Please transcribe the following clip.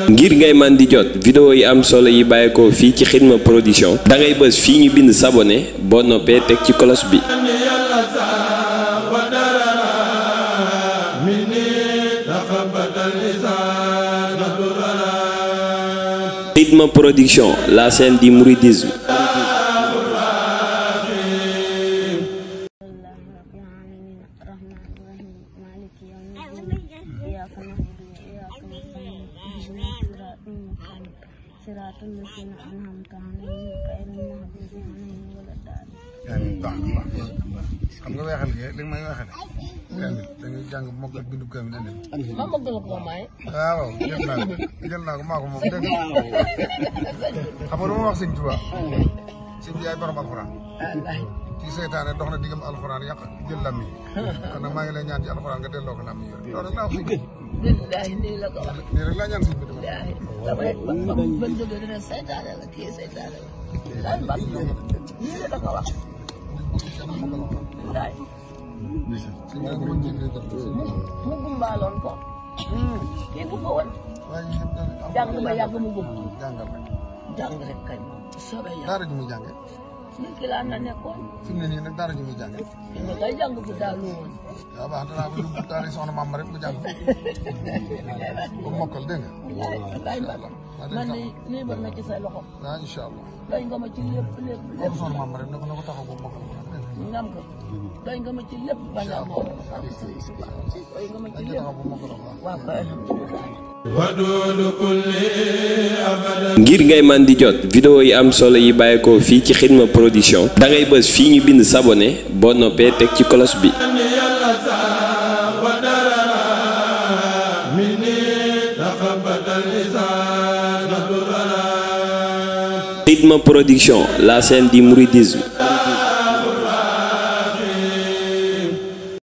ngir ngay man di jot vidéo yi am solo yi bàyyeekoo fii ci Xidma Production da ngay bës fii ñu bind s'abonné boo noppee teg ci cloche bi. Xidma Production, la chaîne du mouridisme. xam nga weexal gi li may weexal kamil da ngay jàng mokkal bindu kamil andi ma mokkal ko may waaw jël naa ko maa ko moom dégg xam nga lu ma wax sëñ Tuubaa sëñ bi yaay borom alxuraan ci seytaane dox na diggam alxuraan yàq jël lam yi kon nag maa ngi lay ñaan ci alxuraan nga delloo ko lam yi loolu rek laa wax sëñ bi billahi nii la ko wax nii rek laa ñaan sëñ bi damay ban jóge dina seytaane la kii seytaane la daal mbag nii la ko wax mu gumbaaloon ko kii bu ko woon jàng ba yàgg mu gum jàng rek kay soobee yàlla daara ji muy jànge nit ki laa na nekkoon fi mu ne nii nag daara ji muy jànge fi mu kay jàng bu daalu woon waaw baax danaa ko yóbbu daara soxna maam rek mu jàng ba mokkal dégg nga kay man lii ba na ci say loxo waaw incha allah doy nga ma ci lépp soxna maam rek na ko taxaw ba mokkal ngam ko doy nga ma ci lépp bañ a moom doy nga ma ci lépp waaw kay ngir ngay man di jot vidéo yi am solo yi bàyyeekoo fii ci Xidma Production da ngay bës fii ñu bind s'abonné boo noppee teg ci cloche bi. Xidma Production, la chaîne du mouridisme.